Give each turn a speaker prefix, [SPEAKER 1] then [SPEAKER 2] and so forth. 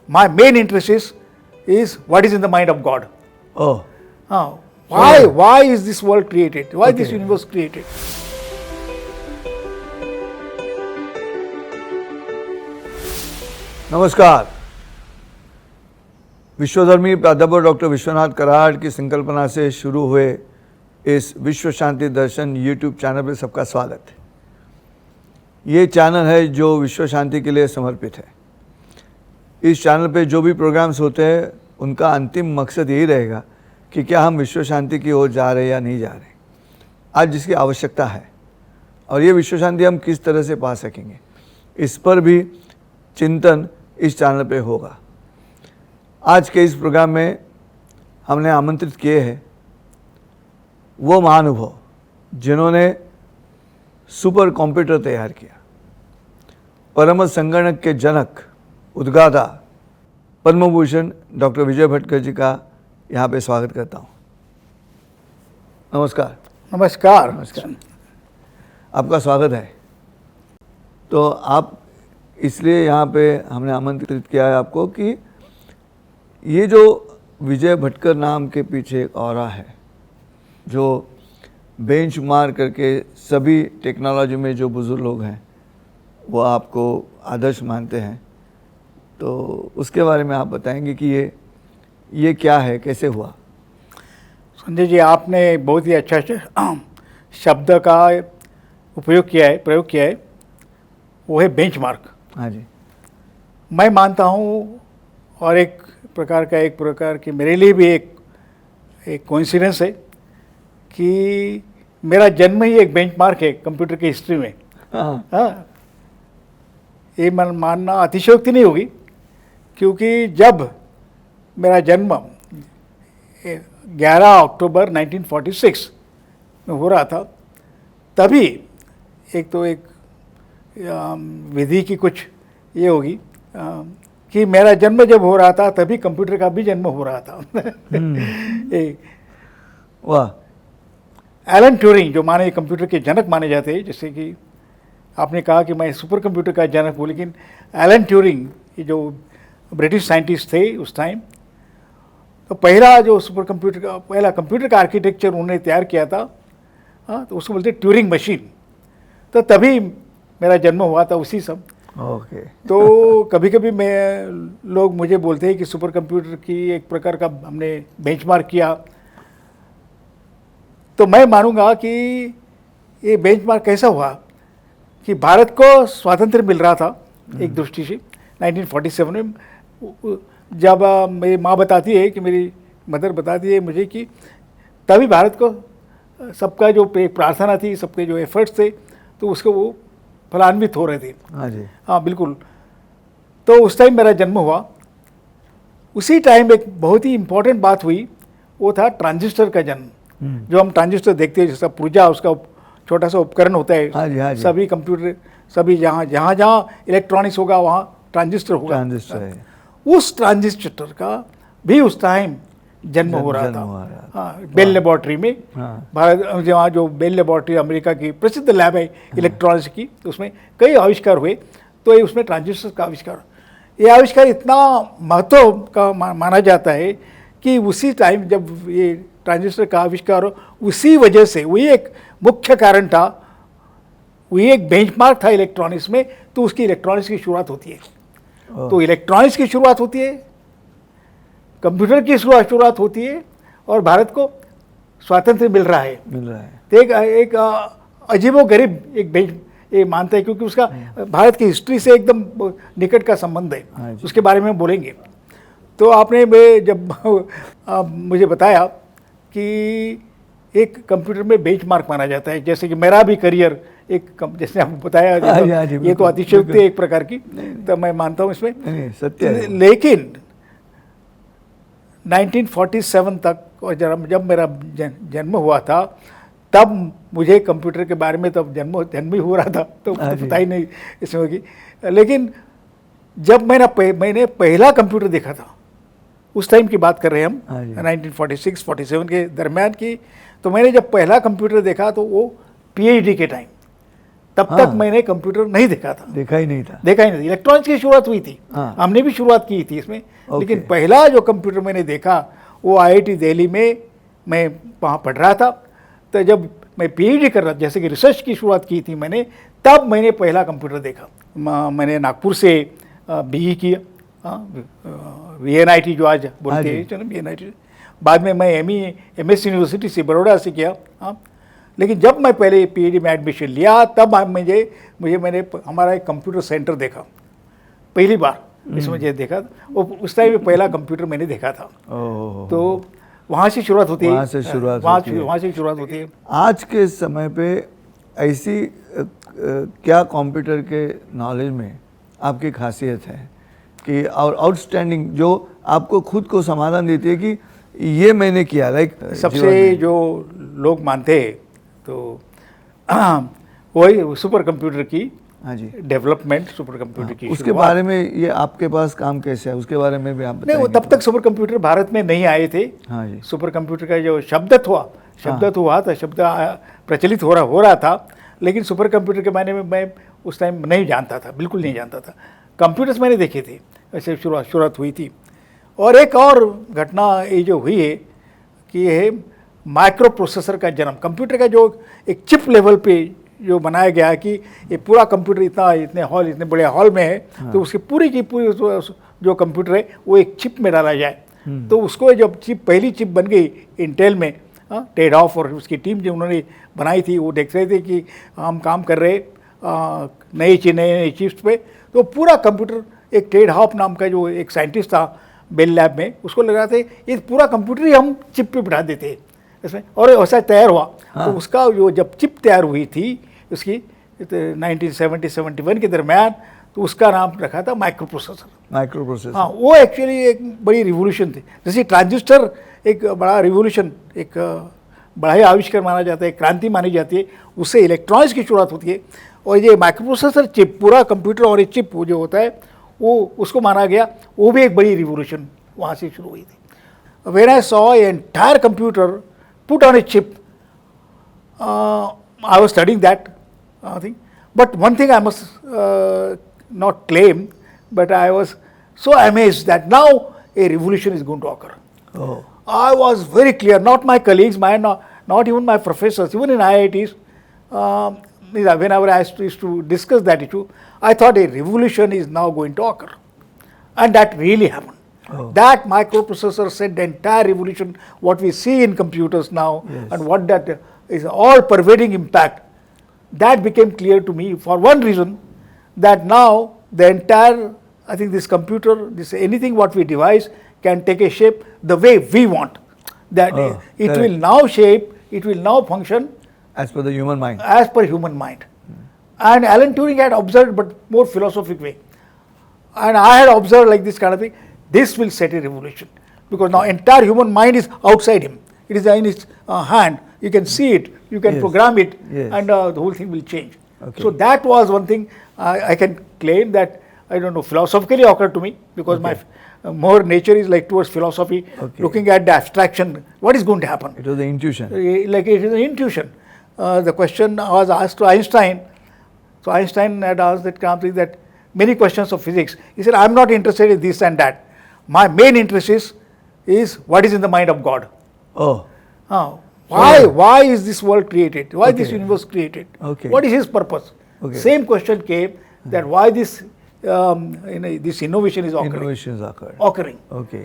[SPEAKER 1] my main interest is what is in the mind of God.
[SPEAKER 2] Oh.
[SPEAKER 1] Why is this world created? Why this
[SPEAKER 2] Okay.
[SPEAKER 1] universe created?
[SPEAKER 2] नमस्कार। विश्वधर्मी प्राध्यापक doctor Vishwanath Karad की संकल्पना से शुरू हुए इस विश्व शांति दर्शन यूट्यूब चैनल पर सबका स्वागत है। ये चैनल है जो विश्व शांति के लिए समर्पित है। इस चैनल पे जो भी प्रोग्राम्स होते हैं उनका अंतिम मकसद यही रहेगा कि क्या हम विश्व शांति की ओर जा रहे हैं या नहीं जा रहे। आज जिसकी आवश्यकता है और ये विश्व शांति हम किस तरह से पा सकेंगे, इस पर भी चिंतन इस चैनल पे होगा। आज के इस प्रोग्राम में हमने आमंत्रित किए हैं वो महानुभव जिन्होंने सुपर कंप्यूटर तैयार किया। परम संगणक के जनक, उद्गाता, पद्म भूषण डॉक्टर विजय भटकर जी का यहाँ पे स्वागत करता हूँ। नमस्कार।
[SPEAKER 1] नमस्कार।
[SPEAKER 2] नमस्कार, आपका स्वागत है। तो आप इसलिए यहाँ पे हमने आमंत्रित किया है आपको कि ये जो विजय भटकर नाम के पीछे एक ऑरा है, जो बेंचमार्क करके सभी टेक्नोलॉजी में जो बुजुर्ग लोग हैं वो आपको आदर्श मानते हैं, तो उसके बारे में आप बताएंगे कि ये क्या है, कैसे हुआ?
[SPEAKER 1] संजय जी, आपने बहुत ही अच्छा शब्द का प्रयोग किया है, वो है बेंचमार्क।
[SPEAKER 2] हाँ जी।
[SPEAKER 1] मैं मानता हूँ और एक प्रकार की मेरे लिए भी एक कोइंसिडेंस है कि मेरा जन्म ही एक बेंचमार्क है कंप्यूटर की हिस्ट्री में। हाँ, ये मानना अतिशयोक्ति नहीं होगी, क्योंकि जब मेरा जन्म 11 अक्टूबर 1946 में हो रहा था, तभी एक विधि की कुछ ये होगी कि मेरा जन्म जब हो रहा था तभी कंप्यूटर का भी जन्म हो रहा था।
[SPEAKER 2] वाह।
[SPEAKER 1] एलन ट्यूरिंग, जो माने कंप्यूटर के जनक माने जाते हैं, जैसे कि आपने कहा कि मैं सुपर कंप्यूटर का जनक हूँ, लेकिन एलन ट्यूरिंग ये जो ब्रिटिश साइंटिस्ट थे उस टाइम, तो पहला कंप्यूटर का आर्किटेक्चर उन्होंने तैयार किया था, तो उसको बोलते ट्यूरिंग मशीन। तो तभी मेरा जन्म हुआ था उसी सब।
[SPEAKER 2] ओके।
[SPEAKER 1] तो कभी कभी लोग मुझे बोलते हैं कि सुपर कंप्यूटर की एक प्रकार का हमने बेंचमार्क किया, तो मैं मानूंगा कि ये बेंचमार्क कैसा हुआ कि भारत को स्वातंत्र्य मिल रहा था एक दृष्टि से 1947 में, जब मेरी माँ बताती है कि मेरी मदर बताती है मुझे कि तभी भारत को सबका जो प्रार्थना थी, सबके जो एफर्ट्स थे, तो उसको वो फलान्वित हो रहे थे।
[SPEAKER 2] हाँ जी।
[SPEAKER 1] हाँ बिल्कुल। तो उस टाइम मेरा जन्म हुआ। उसी टाइम एक बहुत ही इम्पोर्टेंट बात हुई, वो था ट्रांजिस्टर का जन्म। जो हम ट्रांजिस्टर देखते हैं, जैसा पुर्जा, उसका छोटा सा उपकरण होता है।
[SPEAKER 2] हाँ जी, हाँ जी।
[SPEAKER 1] सभी कंप्यूटर, सभी जहाँ इलेक्ट्रॉनिक्स होगा वहाँ ट्रांजिस्टर होगा।
[SPEAKER 2] ट्रांजिस्टर है।
[SPEAKER 1] उस ट्रांजिस्टर का भी उस टाइम जन्म हो रहा था। हाँ, बेल लेबोरेटरी में।
[SPEAKER 2] हाँ।
[SPEAKER 1] भारत जहाँ जो बेल लेबोरेटरी अमेरिका की प्रसिद्ध लैब है इलेक्ट्रॉनिक्स की, तो उसमें कई आविष्कार हुए, तो ये उसमें ट्रांजिस्टर का आविष्कार, ये आविष्कार इतना महत्व का माना जाता है कि उसी टाइम जब ये ट्रांजिस्टर का आविष्कार हो, उसी वजह से वही एक मुख्य कारण था, वही एक बेंचमार्क था इलेक्ट्रॉनिक्स में, तो उसकी इलेक्ट्रॉनिक्स की शुरुआत होती है। तो इलेक्ट्रॉनिक्स की शुरुआत होती है, कंप्यूटर की शुरुआत होती है, और भारत को स्वातंत्र्य मिल रहा है। तो एक अजीबोगरीब एक बेंच ये मानता है, क्योंकि उसका भारत की हिस्ट्री से एकदम निकट का संबंध है। उसके बारे में बोलेंगे। तो आपने जब मुझे बताया कि एक कंप्यूटर में बेंचमार्क माना जाता है, जैसे कि मेरा भी करियर जैसे आपको बताया, ये तो अतिशयोक्ति है एक प्रकार की, तो मैं मानता हूँ इसमें
[SPEAKER 2] सत्य है।
[SPEAKER 1] लेकिन 1947 तक, और जब मेरा जन्म हुआ था, तब मुझे कंप्यूटर के बारे में तब जन्म ही हो रहा था, तो पता ही नहीं इसमें होगी। लेकिन जब मैंने पहला कंप्यूटर देखा था, उस टाइम की बात कर रहे हैं हम, 1946-47 के दरमियान की, तो मैंने जब पहला कंप्यूटर देखा तो वो पीएचडी के टाइम, तब तक मैंने कंप्यूटर नहीं देखा था,
[SPEAKER 2] देखा ही नहीं था।
[SPEAKER 1] देखा ही नहीं। इलेक्ट्रॉनिक्स की शुरुआत हुई थी,
[SPEAKER 2] हाँ।
[SPEAKER 1] हमने भी शुरुआत की थी इसमें,
[SPEAKER 2] ओके।
[SPEAKER 1] लेकिन पहला जो कंप्यूटर मैंने देखा वो IIT दिल्ली में, मैं वहाँ पढ़ रहा था। तो जब मैं PhD कर रहा था, जैसे कि रिसर्च की शुरुआत की थी मैंने, तब मैंने पहला कंप्यूटर देखा। मैंने नागपुर से BE किया, VNIT जो आज बोलते हैं VNIT। बाद में मैं MS यूनिवर्सिटी से, बड़ौदा से किया। हाँ, लेकिन जब मैं पहले PhD में एडमिशन लिया तब मैंने हमारा एक कंप्यूटर सेंटर देखा पहली बार, इसमें मुझे देखा। उस टाइम में पहला कंप्यूटर मैंने देखा था। तो वहाँ से शुरुआत होती है, वहाँ से शुरुआत होती है।
[SPEAKER 2] आज के समय पे ऐसी क्या कंप्यूटर के नॉलेज में आपकी खासियत है कि और आउटस्टैंडिंग जो आपको खुद को समाधान देती है कि ये मैंने किया, लाइक
[SPEAKER 1] सबसे जो लोग मानते हैं तो वही सुपर कंप्यूटर की,
[SPEAKER 2] हाँ जी,
[SPEAKER 1] डेवलपमेंट, सुपर कंप्यूटर की।
[SPEAKER 2] उसके बारे में ये आपके पास काम कैसे है, उसके बारे में भी आप
[SPEAKER 1] नहीं, वो तब तक सुपर कंप्यूटर भारत में नहीं आए थे।
[SPEAKER 2] हाँ जी,
[SPEAKER 1] सुपर कंप्यूटर का जो शब्द हुआ था, शब्द प्रचलित हो रहा था, लेकिन सुपर कंप्यूटर के बारे में मैं उस टाइम नहीं जानता था, बिल्कुल नहीं जानता था। कंप्यूटर्स मैंने देखे थे, ऐसे शुरुआत हुई थी। और एक और घटना ये जो हुई है कि ये माइक्रो प्रोसेसर का जन्म, कंप्यूटर का जो एक चिप लेवल पे जो बनाया गया है कि ये पूरा कंप्यूटर इतने बड़े हॉल में है, तो उसकी पूरी जो कंप्यूटर है वो एक चिप में डाला जाए। तो उसको जब पहली चिप बन गई इंटेल में, टेड हॉफ और उसकी टीम जो उन्होंने बनाई थी, वो देख रहे थे कि हम काम कर रहे नई चिप्स पे। तो पूरा कंप्यूटर, एक टेड हॉफ नाम का जो एक साइंटिस्ट था बेल लैब में, उसको लगा थे ये पूरा कंप्यूटर ही हम चिप पे बिठा देते हैं इसमें, और वैसा तैयार हुआ। तो उसका जो जब चिप तैयार हुई थी उसकी 1970-71 के दरम्यान, तो उसका नाम रखा था माइक्रो प्रोसेसर। हाँ, वो एक्चुअली एक बड़ी रिवोल्यूशन थी। जैसे ट्रांजिस्टर एक बड़ा रिवोल्यूशन, एक बड़ा ही आविष्कार माना जाता है, क्रांति मानी जाती है, उससे इलेक्ट्रॉनिक्स की शुरुआत होती है। और ये माइक्रो प्रोसेसर चिप, पूरा कंप्यूटर और एक चिप जो होता है वो उसको माना गया, वो भी एक बड़ी रिवोल्यूशन वहाँ से शुरू हुई थी। When I saw entire computer put on a chip, I was studying that thing. But one thing I must not claim, but I was so amazed that now a revolution is going to occur.
[SPEAKER 2] Oh.
[SPEAKER 1] I was very clear, not my colleagues, not even my professors, even in IITs, whenever I used to discuss that issue, I thought a revolution is now going to occur. And that really happened.
[SPEAKER 2] Oh.
[SPEAKER 1] That microprocessor set the entire revolution, what we see in computers now,
[SPEAKER 2] Yes.
[SPEAKER 1] and what that is all pervading impact. That became clear to me for one reason, that now the entire, I think this computer, anything what we devise can take a shape the way we want. That it
[SPEAKER 2] correct.
[SPEAKER 1] will now shape, it will now function
[SPEAKER 2] As per the human mind.
[SPEAKER 1] as per human mind. And Alan Turing had observed, but more philosophic way. And I had observed like this kind of thing. This will set a revolution, because now entire human mind is outside him. It is in his hand. You can see it, you can
[SPEAKER 2] Yes.
[SPEAKER 1] program it,
[SPEAKER 2] Yes.
[SPEAKER 1] and the whole thing will change.
[SPEAKER 2] Okay.
[SPEAKER 1] So that was one thing I can claim that, I don't know, philosophically occurred to me, because my more nature is like towards philosophy,
[SPEAKER 2] Okay.
[SPEAKER 1] looking at the abstraction, what is going to happen.
[SPEAKER 2] It was the intuition.
[SPEAKER 1] Like it is an intuition. The question was asked to Einstein. So Einstein had asked that kind of thing, that many questions of physics. He said, I'm not interested in this and that. My main interest is what is in the mind of God.
[SPEAKER 2] Oh.
[SPEAKER 1] Why is this world created? Why this
[SPEAKER 2] Okay.
[SPEAKER 1] universe created?
[SPEAKER 2] Okay.
[SPEAKER 1] What is his purpose?
[SPEAKER 2] Okay.
[SPEAKER 1] Same question came, that why this this innovation is occurring.
[SPEAKER 2] Innovations occurred.
[SPEAKER 1] Occurring.
[SPEAKER 2] Okay.